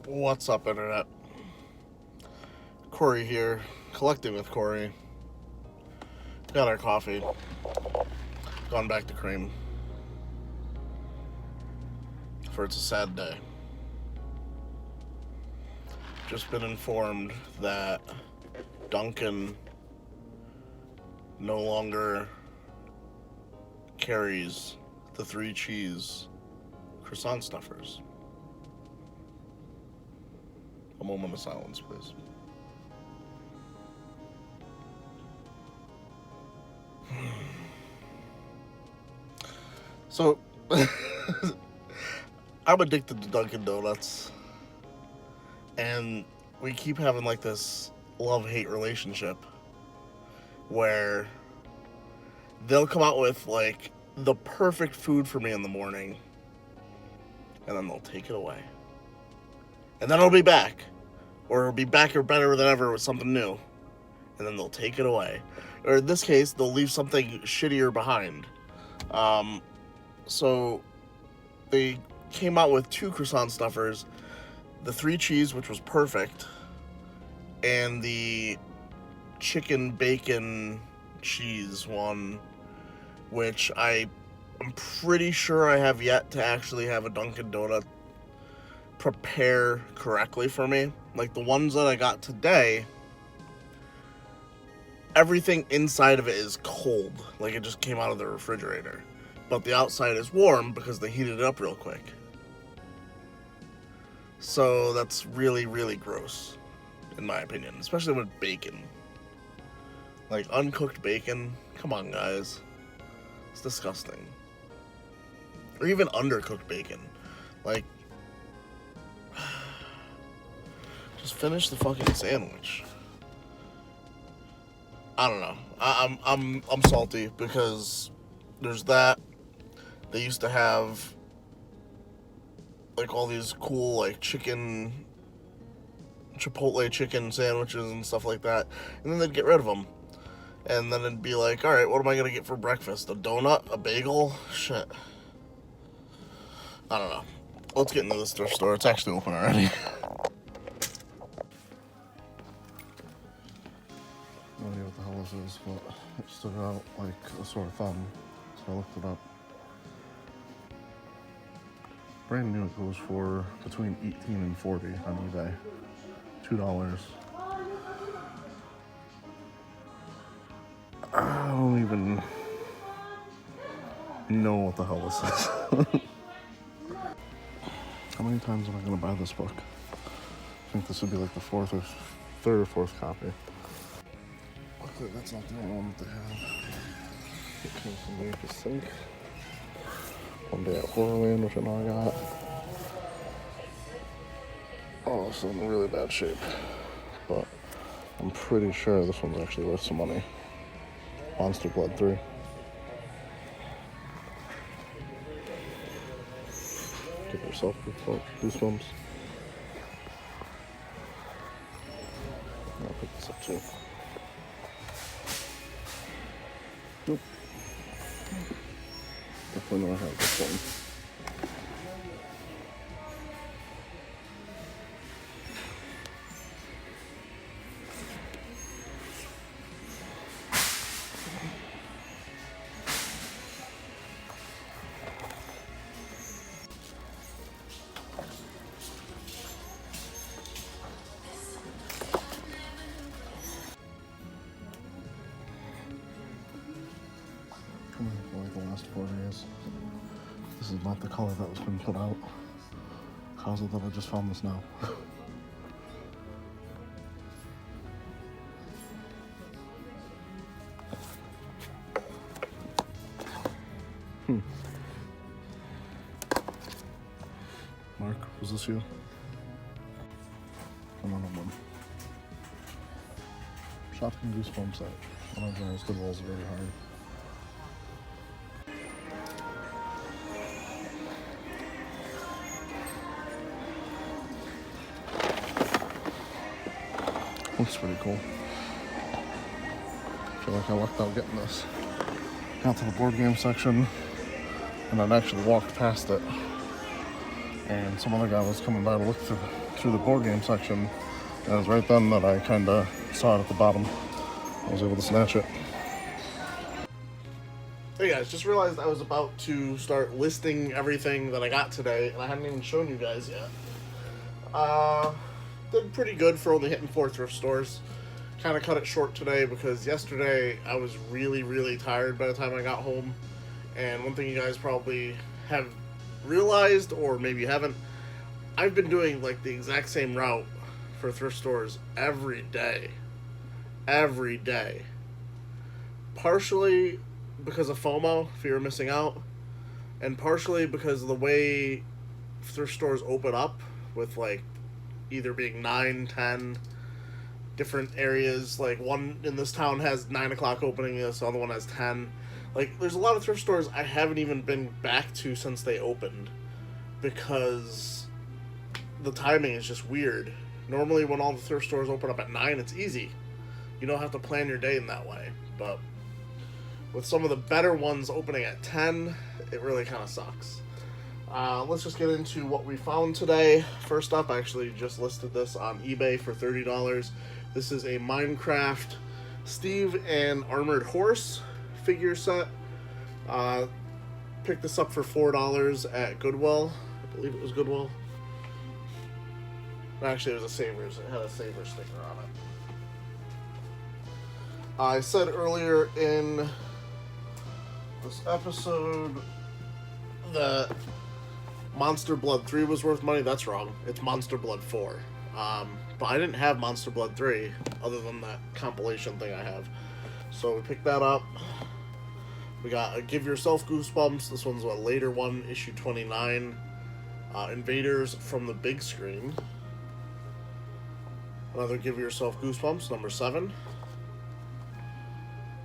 What's up, Internet? Cory here, collecting with Cory. Got our coffee. Gone back to cream. For it's a sad day. Just been informed that Dunkin' no longer carries the 3 cheese croissant stuffers. A moment of silence, please. So, I'm addicted to Dunkin' Donuts. And we keep having like this love-hate relationship where they'll come out with like the perfect food for me in the morning and then they'll take it away. And then it'll be back. Or it'll be back or better than ever with something new. And then they'll take it away. Or in this case, they'll leave something shittier behind. So they came out with 2 croissant stuffers. The 3 cheese, which was perfect. And the chicken bacon cheese one, which I'm pretty sure I have yet to actually have a Dunkin' Donut prepare correctly for me. Like the ones that I got today, everything inside of it is cold, like it just came out of the refrigerator, but the outside is warm because they heated it up real quick. So that's really, really gross, in my opinion, especially with bacon. Like uncooked bacon, come on guys, it's disgusting. Or even undercooked bacon, like just finish the fucking sandwich. I don't know. I'm salty because there's that. They used to have like all these cool like chipotle chicken sandwiches and stuff like that, and then they'd get rid of them. And then it'd be like, all right, what am I gonna get for breakfast? A donut? A bagel? Shit. I don't know. Let's get into this thrift store. It's actually open already. No idea what the hell this is, but it stood out like a sore thumb, so I looked it up. Brand new, it goes for between $18 and $40 on eBay. $2. I don't even know what the hell this is. How many times am I going to buy this book? I think this would be like the third or fourth copy. Luckily, that's not the only one that they have. It came from me to sink. One day at Horrorland, which I know I got. Oh, it's in really bad shape. But I'm pretty sure this one's actually worth some money. Monster Blood 3. Give yourself goosebumps. I'll pick this up too. Nope. Definitely know I have this one. Come on, for like the last 4 days. This is not the color that was being put out. How's it that I just found this now? Mark, was this you? Another one. Shotgun goosebumps at one of those good rolls very hard. Looks pretty cool. I feel like I lucked out getting this. Got to the board game section and I'd actually walked past it and some other guy was coming by to look through the board game section, and it was right then that I kind of saw it at the bottom. I was able to snatch it. Hey guys, just realized I was about to start listing everything that I got today, and I hadn't even shown you guys yet. Did pretty good for only hitting 4 thrift stores. Kind of cut it short today because yesterday I was really tired by the time I got home. And one thing you guys probably have realized, or maybe you haven't, I've been doing like the exact same route for thrift stores every day. Every day. Partially because of FOMO, fear of missing out, and partially because of the way thrift stores open up with like either being 9, 10 different areas. Like one in this town has 9 o'clock opening, this other one has 10. Like there's a lot of thrift stores I haven't even been back to since they opened because the timing is just weird. Normally when all the thrift stores open up at 9, it's easy. You don't have to plan your day in that way. But with some of the better ones opening at 10, it really kind of sucks. Let's just get into what we found today. First up, I actually just listed this on eBay for $30. This is a Minecraft Steve and Armored Horse figure set. Picked this up for $4 at Goodwill. I believe it was Goodwill. Actually, it was a Savers. It had a Savers sticker on it. I said earlier in this episode that Monster Blood 3 was worth money. That's wrong. It's Monster Blood 4. But I didn't have Monster Blood 3 other than that compilation thing I have. So we picked that up. We got a Give Yourself Goosebumps. This one's a later one, issue 29. Invaders from the Big Screen. Another Give Yourself Goosebumps, number 7.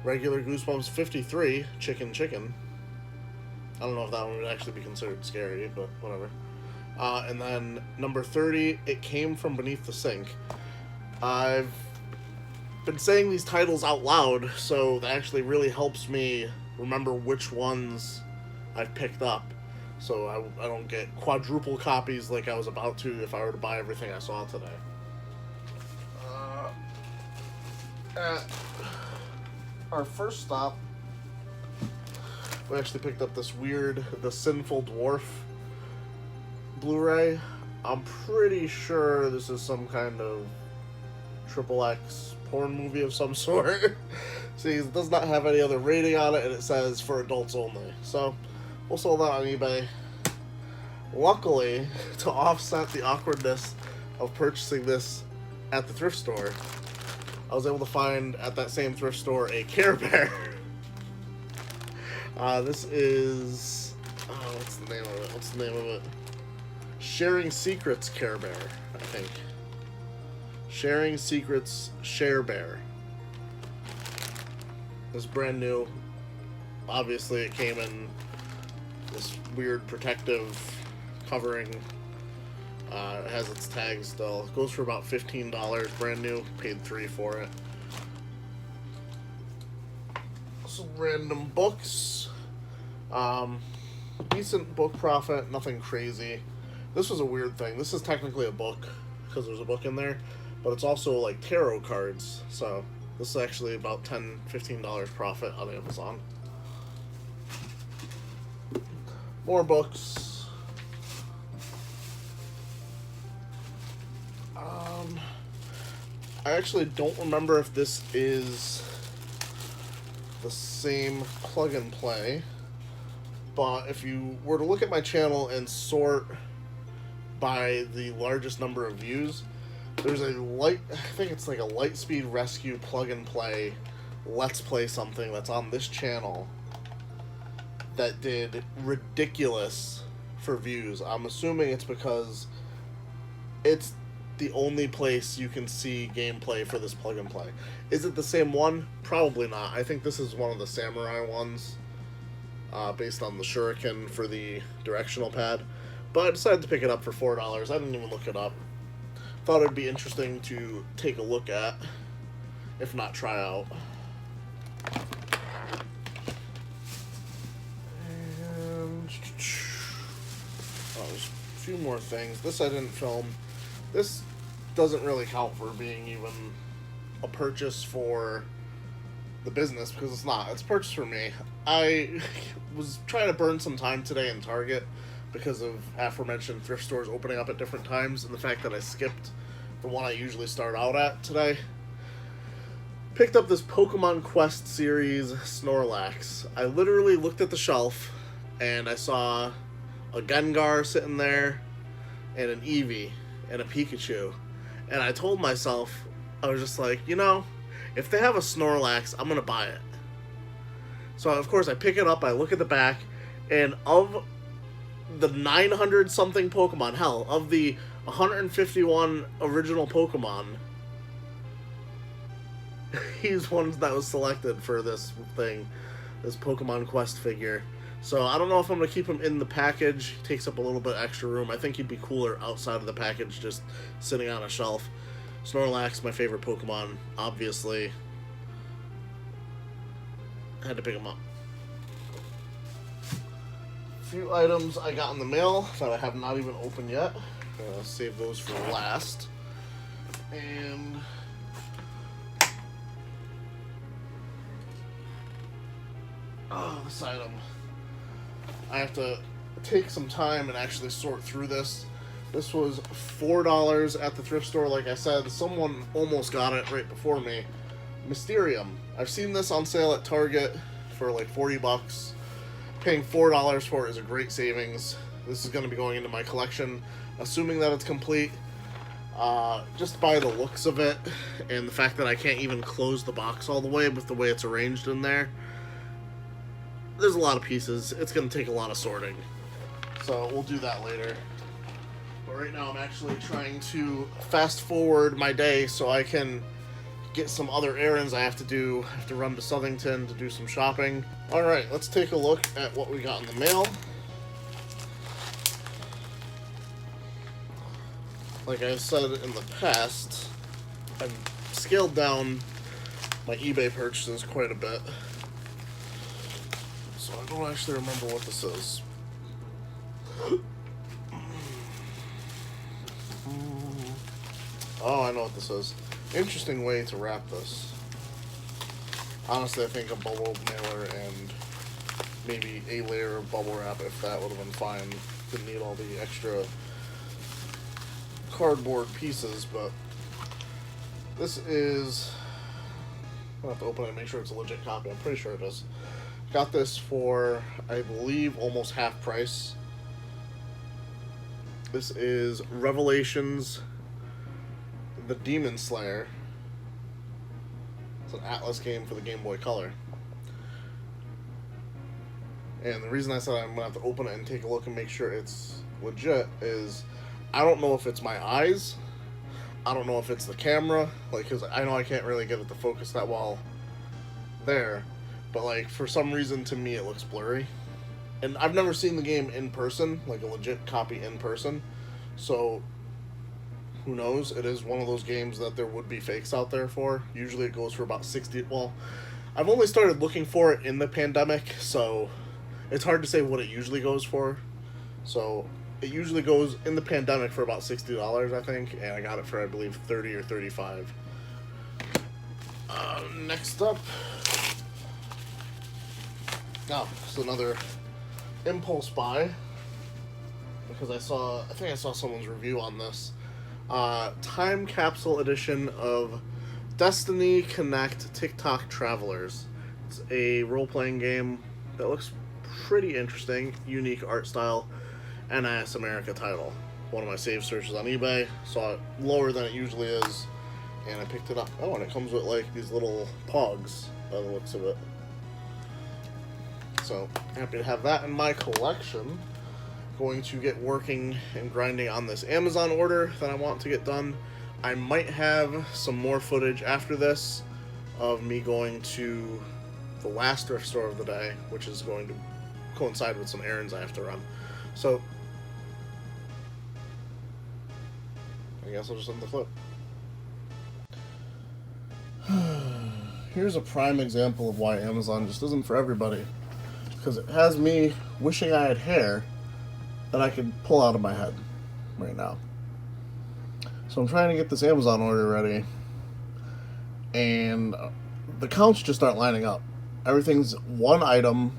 Regular Goosebumps 53, Chicken Chicken. I don't know if that one would actually be considered scary, but whatever. And then number 30, It Came From Beneath the Sink. I've been saying these titles out loud, so that actually really helps me remember which ones I've picked up. So I don't get quadruple copies like I was about to if I were to buy everything I saw today. At our first stop, we actually picked up this weird The Sinful Dwarf Blu-ray. I'm pretty sure this is some kind of XXX porn movie of some sort. See, it does not have any other rating on it, and it says for adults only. So, we'll sell that on eBay. Luckily, to offset the awkwardness of purchasing this at the thrift store, I was able to find at that same thrift store a Carebear. This is... what's the name of it? Sharing Secrets Carebear, I think. Sharing Secrets Sharebear. It's brand new. Obviously, it came in this weird protective covering. It has its tag still. It goes for about $15, brand new. Paid $3 for it. Some random books. Decent book profit, nothing crazy. This was a weird thing. This is technically a book because there's a book in there, but it's also like tarot cards. So this is actually about $10-15 profit on Amazon. More books. I actually don't remember if this is the same plug and play, but if you were to look at my channel and sort by the largest number of views, there's a I think it's like a Lightspeed Rescue plug and play Let's Play something that's on this channel that did ridiculous for views. I'm assuming it's because it's the only place you can see gameplay for this plug and play. Is it the same one? Probably not. I think this is one of the samurai ones, based on the shuriken for the directional pad. But I decided to pick it up for $4. I didn't even look it up. Thought it'd be interesting to take a look at, if not try out. And there's a few more things. This I didn't film. This doesn't really count for being even a purchase for the business, because it's not. It's a purchase for me. I was trying to burn some time today in Target because of aforementioned thrift stores opening up at different times, and the fact that I skipped the one I usually start out at today. Picked up this Pokemon Quest series Snorlax. I literally looked at the shelf and I saw a Gengar sitting there and an Eevee and a Pikachu, and I told myself, I was just like, you know, if they have a Snorlax, I'm gonna buy it. So of course I pick it up, I look at the back, and of the 900 something Pokemon, hell, of the 151 original Pokemon, he's one that was selected for this thing, this Pokemon Quest figure. So I don't know if I'm going to keep him in the package. He takes up a little bit extra room. I think he'd be cooler outside of the package, just sitting on a shelf. Snorlax, my favorite Pokemon, obviously. I had to pick him up. A few items I got in the mail that I have not even opened yet. I'll save those for last. And this item, I have to take some time and actually sort through this. This was $4 at the thrift store, like I said. Someone almost got it right before me. Mysterium. I've seen this on sale at Target for like 40 bucks. Paying $4 for it is a great savings. This is going to be going into my collection, assuming that it's complete. Just by the looks of it, and the fact that I can't even close the box all the way with the way it's arranged in there. There's a lot of pieces. It's going to take a lot of sorting. So we'll do that later. But right now I'm actually trying to fast forward my day so I can get some other errands I have to do. I have to run to Southington to do some shopping. Alright, let's take a look at what we got in the mail. Like I said in the past, I've scaled down my eBay purchases quite a bit. So I don't actually remember what this is. Oh, I know what this is. Interesting way to wrap this. Honestly, I think a bubble mailer and maybe a layer of bubble wrap, if that would have been fine. Didn't need all the extra cardboard pieces, but this is... I'll have to open it and make sure it's a legit copy. I'm pretty sure it is. Got this for, I believe, almost half price. This is Revelations, the Demon Slayer. It's an Atlas game for the Game Boy Color. And the reason I said I'm going to have to open it and take a look and make sure it's legit is I don't know if it's my eyes. I don't know if it's the camera. Like, because I know I can't really get it to focus that well there. But, like, for some reason, to me, it looks blurry. And I've never seen the game in person, like a legit copy in person. So, who knows? It is one of those games that there would be fakes out there for. Usually it goes for about 60... Well, I've only started looking for it in the pandemic, so it's hard to say what it usually goes for. So, it usually goes in the pandemic for about $60, I think. And I got it for, I believe, $30 or $35. Next up... Oh, it's another impulse buy, because I think I saw someone's review on this. Time capsule edition of Destiny Connect TikTok Travelers. It's a role-playing game that looks pretty interesting, unique art style, NIS America title. One of my save searches on eBay, saw it lower than it usually is, and I picked it up. Oh, and it comes with like these little pogs by the looks of it. So, happy to have that in my collection. Going to get working and grinding on this Amazon order that I want to get done. I might have some more footage after this of me going to the last thrift store of the day, which is going to coincide with some errands I have to run. So, I guess I'll just end the clip. Here's a prime example of why Amazon just isn't for everybody. Because it has me wishing I had hair that I could pull out of my head. right now. So I'm trying to get this Amazon order ready, and the counts just aren't lining up. Everything's one item,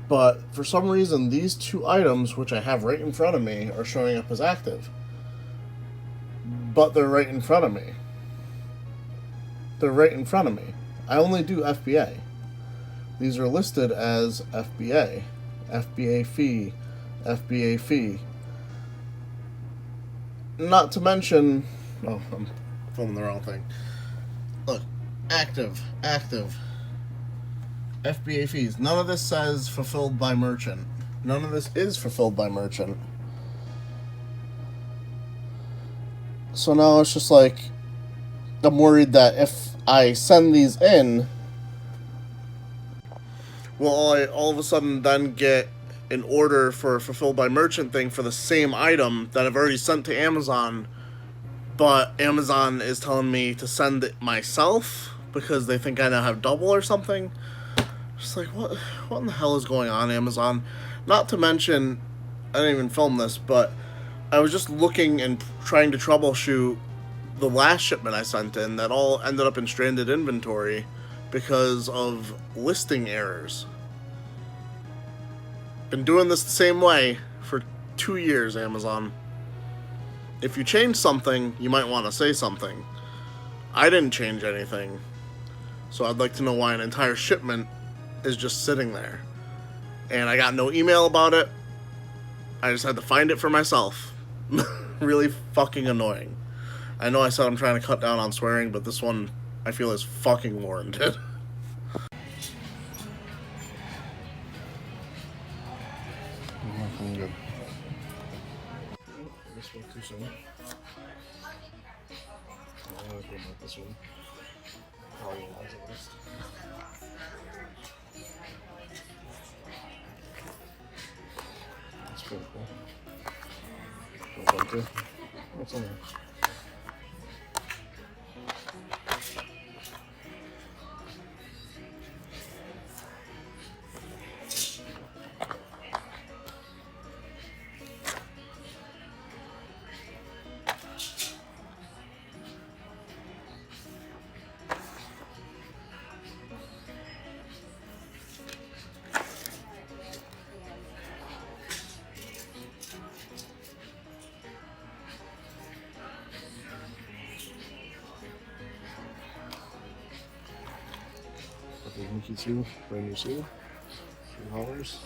but for some reason these two items, which I have right in front of me, are showing up as active. But they're right in front of me. They're right in front of me. I only do FBA. These are listed as FBA. FBA fee. FBA fee. Not to mention... Oh, I'm filming the wrong thing. Look. Active. FBA fees. None of this says fulfilled by merchant. None of this is fulfilled by merchant. So now it's just like, I'm worried that if I send these in, will I all of a sudden then get an order for a fulfilled by merchant thing for the same item that I've already sent to Amazon, but Amazon is telling me to send it myself because they think I now have double or something? Just like, what in the hell is going on, Amazon? Not to mention, I didn't even film this, but I was just looking and trying to troubleshoot the last shipment I sent in that all ended up in stranded inventory because of listing errors. Been doing this the same way for 2 years, Amazon. If you change something, you might want to say something. I didn't change anything, so I'd like to know why an entire shipment is just sitting there. And I got no email about it. I just had to find it for myself. Really fucking annoying. I know I said I'm trying to cut down on swearing, but this one I feel is fucking warranted. Good. This one too soon. I was good about this one. That's pretty cool. What's on there? Mickey 2, brand new seal. $3.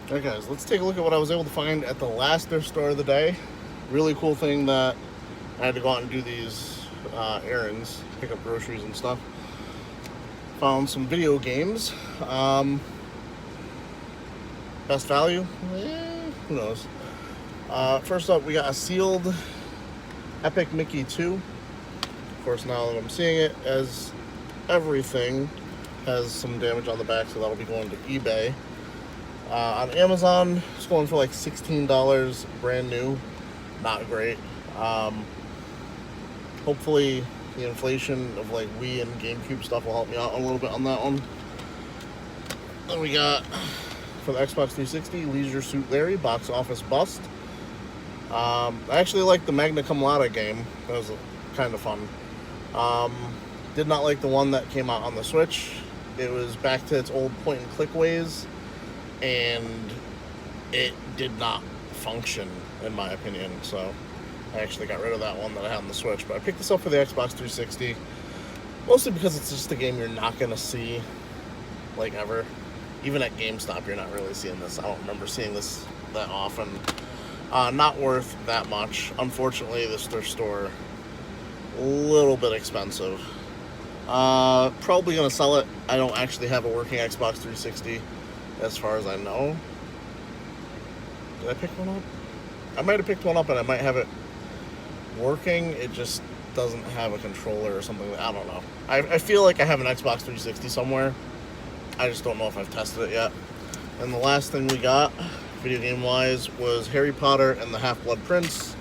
Alright guys, let's take a look at what I was able to find at the last thrift store of the day. Really cool thing that I had to go out and do these errands, pick up groceries and stuff. Found some video games. Best value? Who knows. First up, we got a sealed Epic Mickey 2. Of course, now that I'm seeing it, as everything has some damage on the back, so that'll be going to eBay. On Amazon, it's going for like $16, brand new. Not great. Hopefully the inflation of like Wii and GameCube stuff will help me out a little bit on that one. Then we got, for the Xbox 360, Leisure Suit Larry, box office bust. I actually like the Magna Cum Laude game. That was kind of fun. Did not like the one that came out on the Switch. It was back to its old point and click ways, and it did not function in my opinion, so I actually got rid of that one that I had on the Switch. But I picked this up for the Xbox 360 mostly because it's just a game you're not gonna see like ever. Even at GameStop you're not really seeing this. I don't remember seeing this that often. Not worth that much. Unfortunately, this thrift store, a little bit expensive. Probably gonna sell it. I don't actually have a working Xbox 360 as far as I know. Did I pick one up? I might have picked one up and I might have it working. It just doesn't have a controller or something. I don't know. I feel like I have an Xbox 360 somewhere. I just don't know if I've tested it yet. And the last thing we got, video game wise, was Harry Potter and the Half-Blood Prince.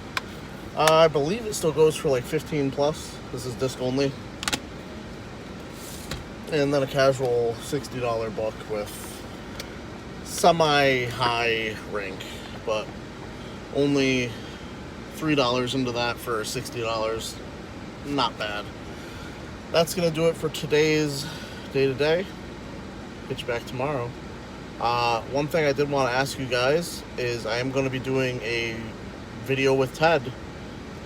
I believe it still goes for like 15 plus. This is disc only. And then a casual $60 book with semi-high rank, but only $3 into that for $60. Not bad. That's gonna do it for today's day-to-day. Get you back tomorrow. One thing I did want to ask you guys is I am going to be doing a video with Ted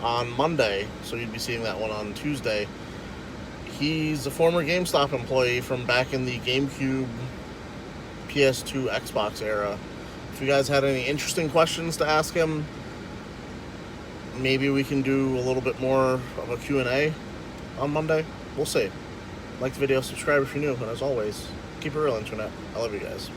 on Monday, so you'd be seeing that one on Tuesday. He's a former GameStop employee from back in the GameCube, PS2, Xbox era. If you guys had any interesting questions to ask him, maybe we can do a little bit more of a Q&A on Monday. We'll see. Like the video, subscribe if you're new, and as always, keep it real, Internet. I love you guys.